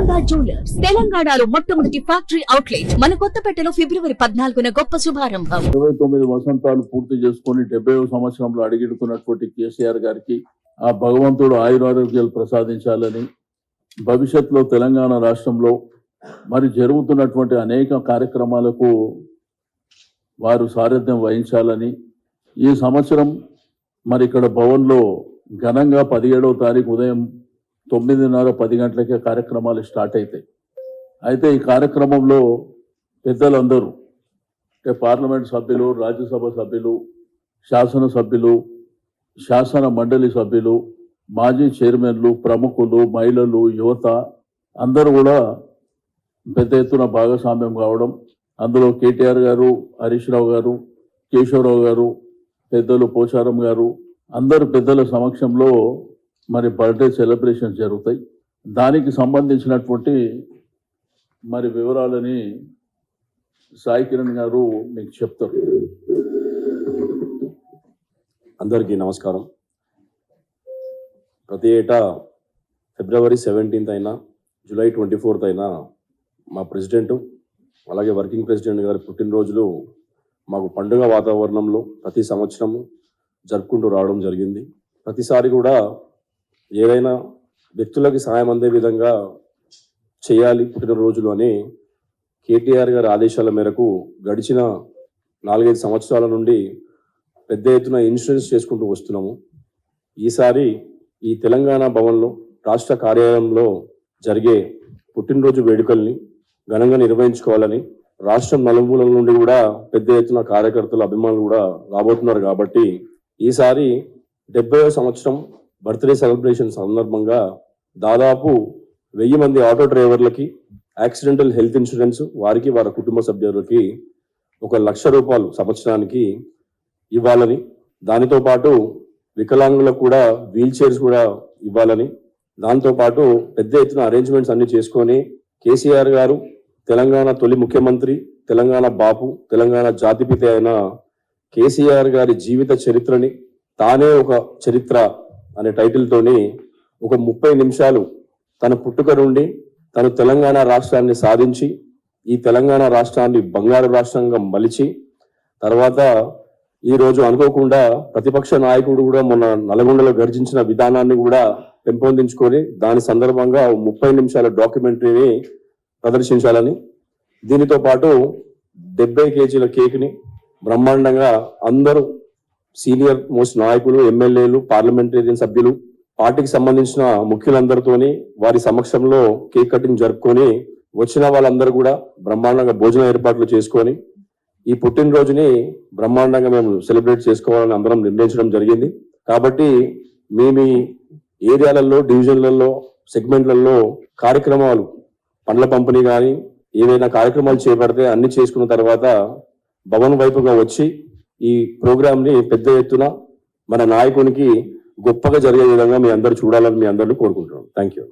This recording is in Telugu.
శారదా జ్యువెలర్స్ తెలంగాణలో మొట్టమొదటి ఫ్యాక్టరీ అవుట్లెట్ మన కొత్తపేటలో ఫిబ్రవరి 14న గొప్ప శుభారంభం. 29 వసంతాలు పూర్తి చేసుకుని 70వ సంవత్సరంలో అడుగెడుతున్నటువంటి కేసీఆర్ గారికి ఆ భగవంతుడు ఆయురారోగ్యాలు ప్రసాదించాలని, భవిష్యత్తులో తెలంగాణ రాష్ట్రంలో మరి జరుగుతున్నటువంటి అనేక కార్యక్రమాలకు వారు సారథ్యం వహించాలని, ఈ సంవత్సరం మరి ఇక్కడ భవన్లో ఘనంగా 17వ తారీఖు ఉదయం 9:30-10 గంటలకే కార్యక్రమాలు స్టార్ట్ అవుతాయి. అయితే ఈ కార్యక్రమంలో పెద్దలందరూ అంటే పార్లమెంట్ సభ్యులు, రాజ్యసభ సభ్యులు, శాసనసభ్యులు, శాసన మండలి సభ్యులు, మాజీ చైర్మన్లు, ప్రముఖులు, మహిళలు, యువత అందరూ కూడా పెద్ద ఎత్తున భాగస్వామ్యం కావడం, అందులో కేటీఆర్ గారు, హరీష్ రావు గారు, కేశవరావు గారు, పెద్దలు పోచారం గారు, అందరు పెద్దల సమక్షంలో మరి బర్త్డే సెలబ్రేషన్ జరుగుతాయి. దానికి సంబంధించినటువంటి మరి వివరాలని సాయి కిరణ్ గారు మీకు చెప్తారు. అందరికీ నమస్కారం. ప్రతి ఏటా ఫిబ్రవరి 17th అయినా జూలై 24th అయినా మా ప్రెసిడెంట్ అలాగే వర్కింగ్ ప్రెసిడెంట్ గారి పుట్టినరోజులు మాకు పండుగ వాతావరణంలో ప్రతి సంవత్సరము జరుపుకుంటూ రావడం జరిగింది. ప్రతిసారి కూడా ఏదైనా వ్యక్తులకి సాయం అందే విధంగా చేయాలి పుట్టినరోజులు అని కేటీఆర్ గారి ఆదేశాల మేరకు గడిచిన 4-5 సంవత్సరాల నుండి పెద్ద ఎత్తున ఇన్సూరెన్స్ చేసుకుంటూ వస్తున్నాము. ఈసారి ఈ తెలంగాణ భవన్లో రాష్ట్ర కార్యాలయంలో జరిగే పుట్టినరోజు వేడుకల్ని ఘనంగా నిర్వహించుకోవాలని రాష్ట్రం నలుమూలల నుండి కూడా పెద్ద ఎత్తున కార్యకర్తలు, అభిమానులు కూడా రాబోతున్నారు. కాబట్టి ఈసారి 70వ సంవత్సరం బర్త్డే సెలబ్రేషన్ సందర్భంగా దాదాపు 1000 మంది ఆటో డ్రైవర్లకి యాక్సిడెంటల్ హెల్త్ ఇన్సూరెన్స్, వారికి వారి కుటుంబ సభ్యులకి 1 లక్ష రూపాయలు సంవత్సరానికి ఇవ్వాలని, దానితో పాటు వికలాంగులకు కూడా వీల్ చైర్స్ కూడా ఇవ్వాలని, దాంతోపాటు పెద్ద ఎత్తున అరేంజ్మెంట్స్ అన్ని చేసుకొని కేసీఆర్ గారు తెలంగాణ తొలి ముఖ్యమంత్రి, తెలంగాణ బాపు, తెలంగాణ జాతిపిత అయిన కేసీఆర్ గారి జీవిత చరిత్రని తానే ఒక చరిత్ర అనే టైటిల్తోని ఒక 30 నిమిషాలు తన పుట్టుక నుండి తను తెలంగాణ రాష్ట్రాన్ని సాధించి ఈ తెలంగాణ రాష్ట్రాన్ని బంగారు రాష్ట్రంగా మలిచి తర్వాత ఈరోజు అనుకోకుండా ప్రతిపక్ష నాయకుడు కూడా మొన్న నల్గొండలో గర్జించిన విధానాన్ని కూడా పెంపొందించుకొని దాని సందర్భంగా 30 నిమిషాల డాక్యుమెంటరీని ప్రదర్శించాలని, దీనితో పాటు 70 కేజీల కేక్ని బ్రహ్మాండంగా అందరూ సీనియర్ మోస్ట్ నాయకులు, ఎమ్మెల్యేలు, పార్లమెంటేరియన్ సభ్యులు, పార్టీకి సంబంధించిన ముఖ్యులందరితోని వారి సమక్షంలో కేక్ కటింగ్ జరుపుకొని వచ్చిన వాళ్ళందరూ కూడా బ్రహ్మాండంగా భోజన ఏర్పాట్లు చేసుకొని ఈ పుట్టినరోజుని బ్రహ్మాండంగా మేము సెలబ్రేట్ చేసుకోవాలని అందరం నిర్ణయించడం జరిగింది. కాబట్టి మేము ఈ ఏరియాలలో, డివిజన్లలో, సెగ్మెంట్లలో కార్యక్రమాలు, పండ్ల పంపిణీ కానీ ఏదైనా కార్యక్రమాలు చేపడితే అన్ని చేసుకున్న తర్వాత భవన్ వైపుగా వచ్చి ఈ ప్రోగ్రామ్ ని పెద్ద ఎత్తున మన నాయకునికి గొప్పగా జరిగే విధంగా మీ అందరూ చూడాలని మీ అందరినీ కోరుకుంటున్నాం. Thank you.